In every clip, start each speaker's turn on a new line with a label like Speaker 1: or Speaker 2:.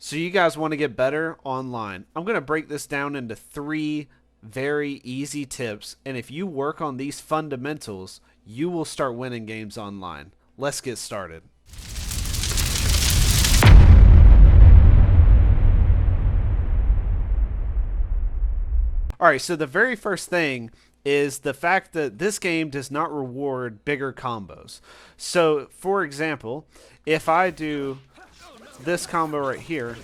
Speaker 1: So you guys want to get better online. I'm going to break this down into 3 very easy tips, and if you work on these fundamentals, you will start winning games online. Let's get started. All right, so the very first thing is the fact that this game does not reward bigger combos. So, for example, if I do this combo right here,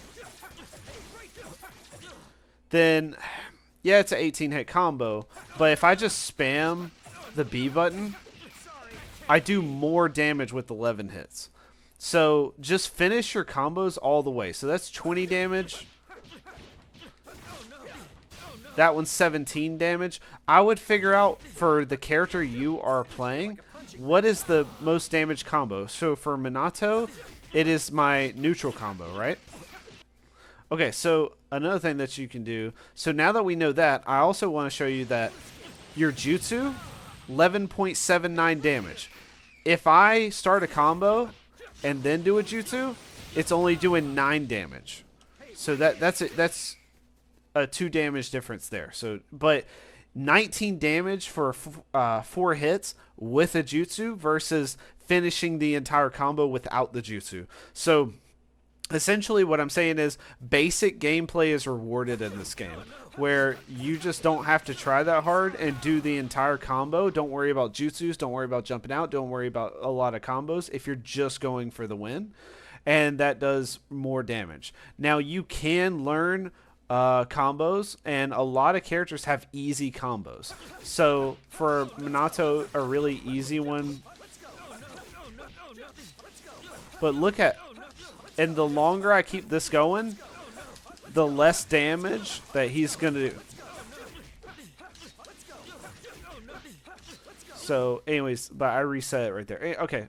Speaker 1: then yeah, it's an 18 hit combo, but if I just spam the B button, I do more damage with 11 hits. So just finish your combos all the way. So that's 20 damage. That one's 17 damage. I would figure out for the character you are playing, what is the most damage combo. So for Minato, it is my neutral combo, right? Okay, so another thing that you can do. So now that we know that, I also want to show you that your jutsu, 11.79 damage. If I start a combo and then do a jutsu, it's only doing 9 damage. So that's a 2 damage difference there. So, but 19 damage for 4 hits with a jutsu versus finishing the entire combo without the jutsu. So essentially what I'm saying is basic gameplay is rewarded in this game, where you just don't have to try that hard and do the entire combo. Don't worry about jutsus, don't worry about jumping out, don't worry about a lot of combos if you're just going for the win, and that does more damage. Now you can learn combos, and a lot of characters have easy combos. So for Minato, a really easy one, but look at, and the longer I keep this going, the less damage that he's going to do. So anyways, but I reset it right there. Okay,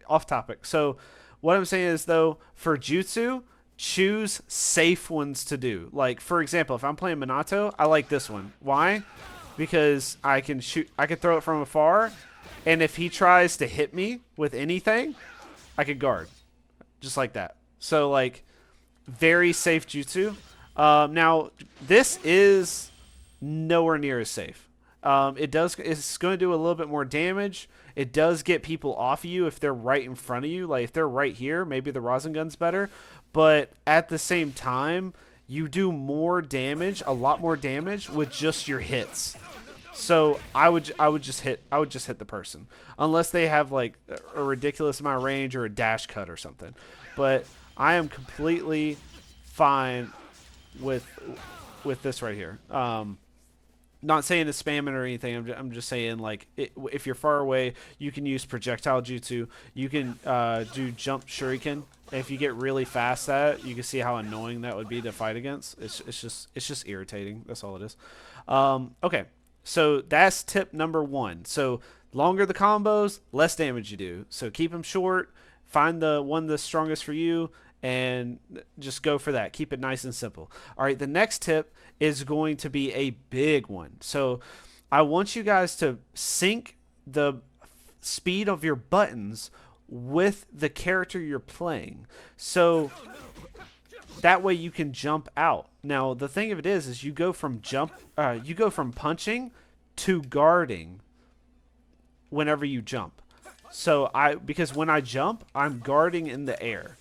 Speaker 1: off topic. So what I'm saying is, though, for jutsu, choose safe ones to do. Like, for example, if I'm playing Minato, I like this one. Why? Because I can throw it from afar, and if he tries to hit me with anything, I could guard. Just like that. So, like, very safe jutsu. Now, this is nowhere near as safe. It's going to do a little bit more damage. It does get people off of you if they're right in front of you. Like, if they're right here, maybe the Rasengan's better. But at the same time, you do more damage, a lot more damage with just your hits. So I would just hit the person, unless they have like a ridiculous amount of range or a dash cut or something. But I am completely fine with this right here. Not saying to spam it or anything. I'm just saying, like, if you're far away, you can use projectile jutsu. You can do jump shuriken. If you get really fast at it, you can see how annoying that would be to fight against. It's just irritating. That's all it is. Okay, so that's tip number 1. So longer the combos, less damage you do. So keep them short. Find the one that's strongest for you, and just go for that. Keep it nice and simple. All right, the next tip is going to be a big one. So I want you guys to sync the speed of your buttons with the character you're playing. So that way you can jump out. Now, the thing of it is you go from punching to guarding whenever you jump. So because when I jump, I'm guarding in the air.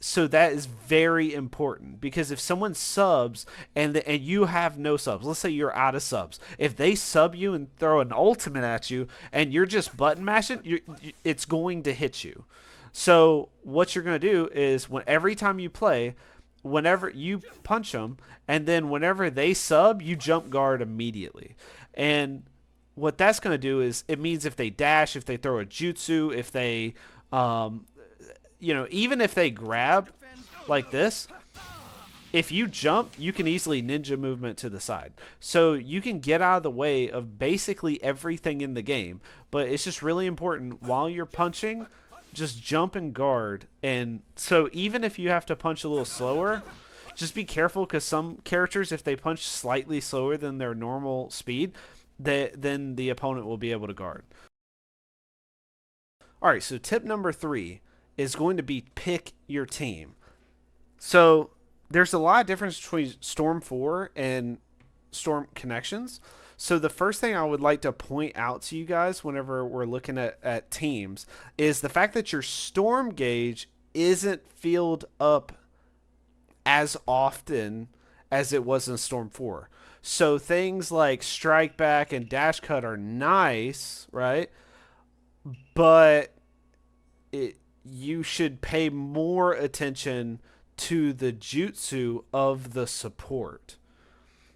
Speaker 1: So that is very important, because if someone subs and you have no subs, let's say you're out of subs, if they sub you and throw an ultimate at you and you're just button mashing, it's going to hit you. So what you're going to do is, every time you play, whenever you punch them, and then whenever they sub, you jump guard immediately. And what that's going to do is, it means if they dash, if they throw a jutsu, if they even if they grab like this, if you jump, you can easily ninja movement to the side. So you can get out of the way of basically everything in the game. But it's just really important, while you're punching, just jump and guard. And so even if you have to punch a little slower, just be careful, because some characters, if they punch slightly slower than their normal speed, then the opponent will be able to guard. All right, so tip number 3 is going to be pick your team. So there's a lot of difference between Storm 4 and Storm Connections. So the first thing I would like to point out to you guys whenever we're looking at teams is the fact that your Storm gauge isn't filled up as often as it was in Storm 4. So things like Strike Back and Dash Cut are nice, right? But you should pay more attention to the jutsu of the support.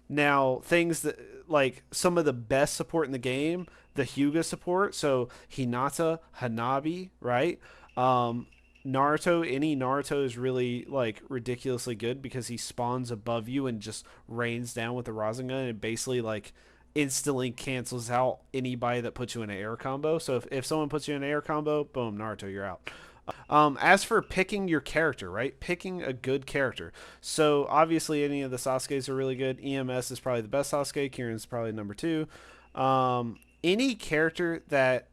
Speaker 1: Now, things that like some of the best support in the game, the Hyuga support, so Hinata, Hanabi, right? Um, Naruto, any Naruto is really like ridiculously good because he spawns above you and just rains down with the Rasengan and basically like instantly cancels out anybody that puts you in an air combo. So if someone puts you in an air combo, boom, Naruto, you're out. As for picking your character, right? Picking a good character. So obviously, any of the Sasuke's are really good. EMS is probably the best Sasuke. Kirin's probably number two. Any character that,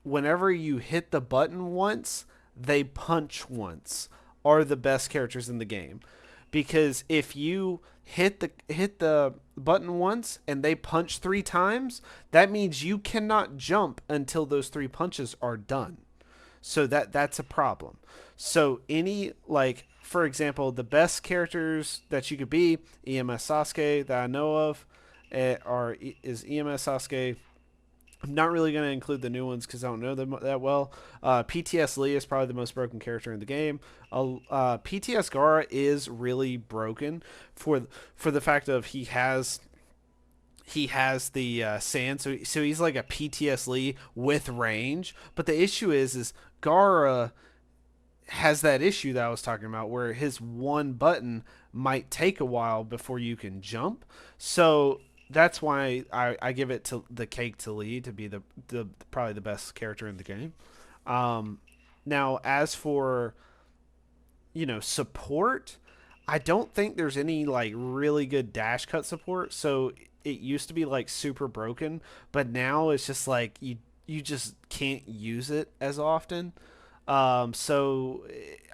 Speaker 1: whenever you hit the button once, they punch once, are the best characters in the game. Because if you hit the button once and they punch 3 times, that means you cannot jump until those 3 punches are done. So that's a problem. So any like for example, the best characters that you could be EMS Sasuke that I know of is EMS Sasuke. I'm not really going to include the new ones because I don't know them that well. PTS Lee is probably the most broken character in the game. PTS Gara is really broken for the fact of he has the sand, so he's like a PTS Lee with range. But the issue is Gara has that issue that I was talking about, where his one button might take a while before you can jump. So that's why I give it to the cake to Lee to be the probably the best character in the game. Um, Now, as for support, I don't think there's any like really good dash cut support. So it used to be like super broken, but now it's just like you just can't use it as often. So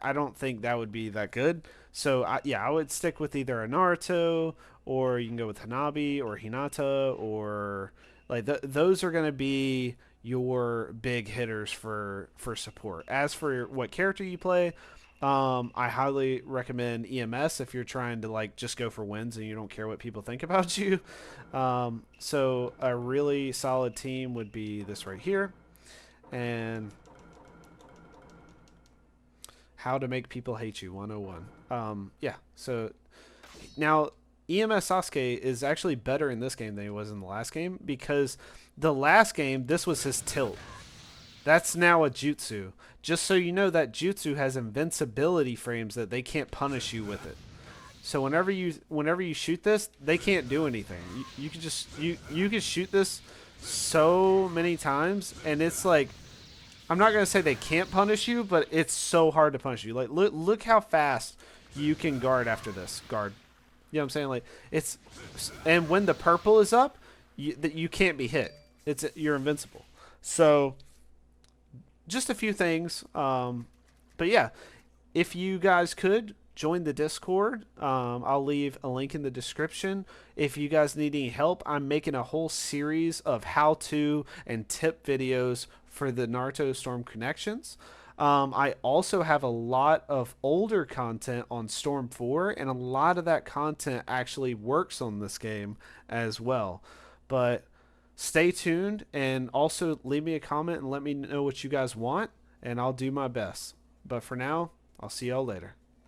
Speaker 1: I don't think that would be that good. So yeah, I would stick with either a Naruto, or you can go with Hanabi or Hinata, or like those are gonna be your big hitters for support. As for what character you play, I highly recommend EMS if you're trying to like just go for wins and you don't care what people think about you. So a really solid team would be this right here, and how to make people hate you 101. Yeah. So now EMS Sasuke is actually better in this game than he was in the last game, because the last game this was his tilt. That's now a jutsu. Just so you know, that jutsu has invincibility frames that they can't punish you with it. So whenever you shoot this, they can't do anything. You can just you can shoot this so many times, and it's like, I'm not gonna say they can't punish you, but it's so hard to punish you. Like look how fast you can guard after this guard. You know what I'm saying? Like it's, and when the purple is up, you can't be hit. You're invincible. So just a few things. But yeah, if you guys could join the Discord, I'll leave a link in the description. If you guys need any help, I'm making a whole series of how-to and tip videos for the Naruto Storm connections. I also have a lot of older content on Storm 4, and a lot of that content actually works on this game as well. But stay tuned, and also leave me a comment and let me know what you guys want, and I'll do my best. But for now, I'll see y'all later.